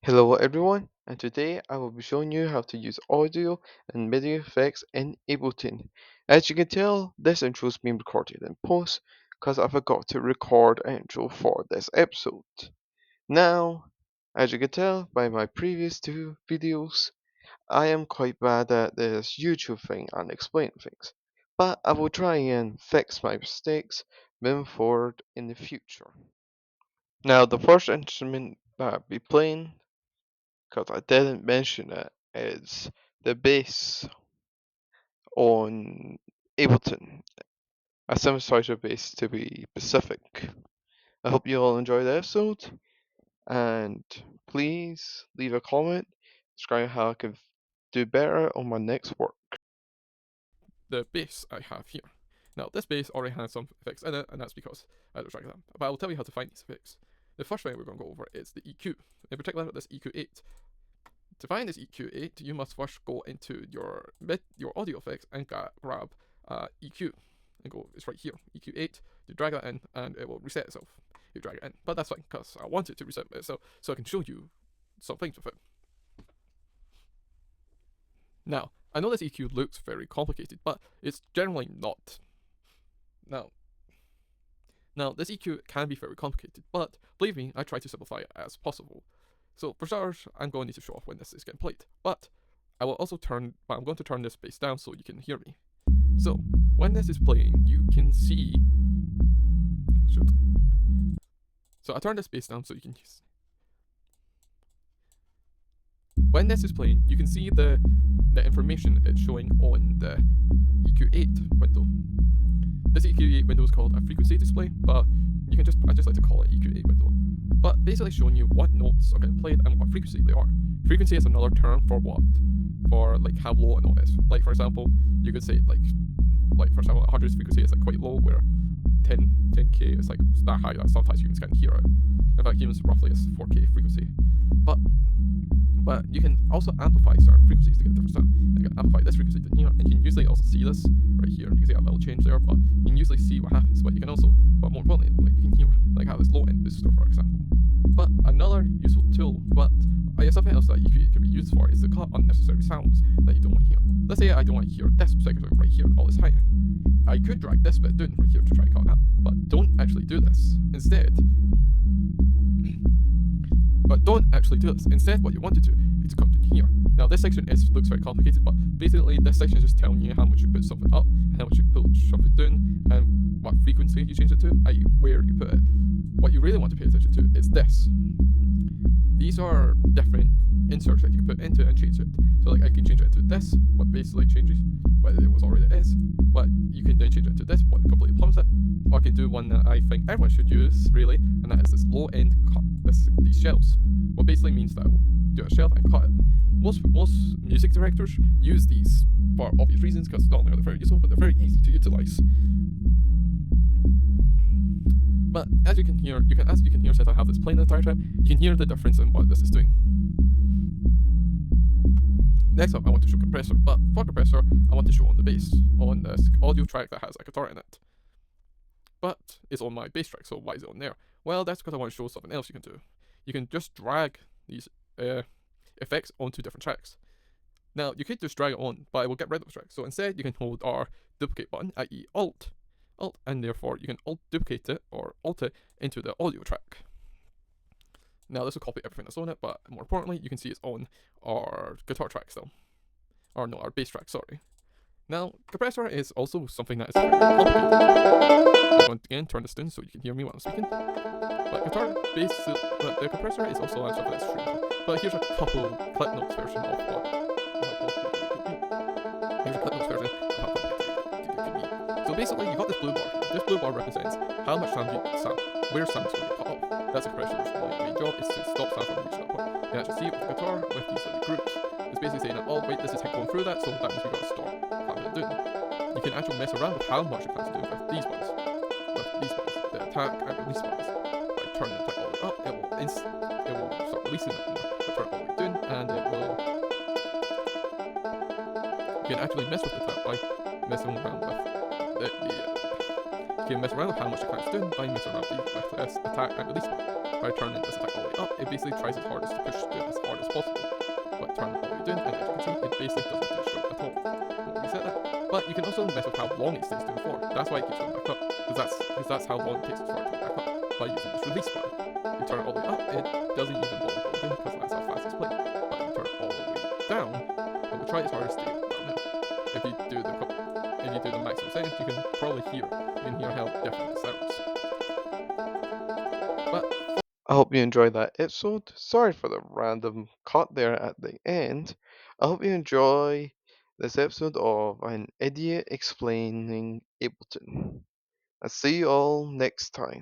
Hello everyone, and today I will be showing you how to use audio and MIDI effects in Ableton. As you can tell, this intro is being recorded in post because I forgot to record an intro for this episode. Now, as you can tell by my previous two videos, I am quite bad at this YouTube thing and explaining things, but I will try and fix my mistakes moving forward in the future. Now, the first instrument that I'll be playing because I didn't mention it, is the bass on Ableton, a synthesizer bass to be specific. I hope you all enjoy the episode, and please leave a comment describing how I can do better on my next work. The bass I have here. Now, this bass already has some effects in it, and that's because I was dragging them. But I'll tell you how to find these effects. The first thing we're going to go over is the EQ, in particular this EQ8. To find this EQ8, you must first go into your audio effects and grab EQ and go. It's right here, EQ8. You drag that in, and it will reset itself. You drag it in, but that's fine because I want it to reset itself, so I can show you some things with it. Now, I know this EQ looks very complicated, but it's generally not. Now, this EQ can be very complicated, but believe me, I try to simplify it as possible. So for starters, I'm going to need to show off when this is getting played, but I'm going to turn this bass down so you can hear me. So when this is playing, you can see. Shoot. So I turn this bass down so you can. When this is playing, you can see the information it's showing on the EQ8 window. This EQ8 window is called a frequency display, but I just like to call it EQ8 window. But basically showing you what notes are getting played and what frequency they are. Frequency is another term for like how low a note is. Like for example, you could say like for example, 100's frequency is like quite low, where 10k is like that high that sometimes humans can't hear it. In fact, humans roughly is 4k frequency. But you can also amplify certain frequencies to get different sound. You can amplify this frequency to here, and you can usually also see this right here. You can see a little change there, but you can usually see what happens. But you can also, but more importantly, like you can hear like how this low end booster, for example. But another useful tool, something else that EQ can be used for, is to cut unnecessary sounds that you don't want to hear. Let's say I don't want to hear this segment right here, all this high end. I could drag this bit down right here to try and cut it out, but don't actually do this. Instead, what you want to do is to come down here. Now, this section looks very complicated, but basically, this section is just telling you how much you put something up, and how much you shove it down, and what frequency you change it to, i.e., where you put it. What you really want to pay attention to is this. These are different inserts that you can put into and change it. So, like, I can change it into this, what basically changes what it was already is, but you can then change it into this, what completely plumbs it. Or I can do one that I think everyone should use, really, and that is this low end cut, these shells. What basically means that I will do a shelf and cut it. Most music directors use these for obvious reasons, because not only are they very useful, but they're very easy to utilize. But as you can hear, since I have this playing the entire time, you can hear the difference in what this is doing. Next up, I want to show compressor, but for compressor, I want to show on the bass, on this audio track that has a guitar in it. But it's on my bass track, so why is it on there? Well, that's because I want to show something else you can do. You can just drag these effects onto different tracks. Now, you could just drag it on, but it will get rid of the track. So instead, you can hold our duplicate button, i.e. Alt, and therefore you can duplicate it or alt it into the audio track. Now, this will copy everything that's on it, but more importantly, you can see it's on our guitar track still. Or no, our bass track, sorry. Now, compressor is also something that is very complicated. I'm going to again turn this down so you can hear me while I'm speaking. But the compressor is also something that's true. But here's a couple clip notes version of what. Here's a clip notes version of how complicated it can be. So basically, you've got this blue bar here. This blue bar represents how much where sound's going to get cut off. That's a compressor's main job, is to stop sound from reaching that point. You can actually see it with the guitar with these little groups. It's basically saying that, oh wait, this is going through that, so that means we've got to stop clamping it down. You can actually mess around with how much it clamps it down with these ones. The attack and release ones. By turning the attack all the way up, it will start releasing it more. But turn it all the way down, and it will. You can actually mess with the attack by messing around with you can mess around with how much it clamps down by messing around with this attack and release one. by turning this attack all the way up, it basically tries its hardest to push down as hard as possible. But turn it all the way down, and as you can see, it basically doesn't do a stroke at all. We'll reset that. But you can also mess with how long it stays doing for. That's why it keeps going back up, because that's how long it takes for it to go back up by using this release button. You turn it all the way up, it doesn't even bother going down because that's how fast it's playing. But you turn it all the way down, it will try its hardest to stay down now. If you do the maximum settings, you can probably hear. You can hear how different it sounds. But I hope you enjoyed that episode. Sorry for the random cut there at the end. I hope you enjoy this episode of An Idiot Explaining Ableton. I'll see you all next time.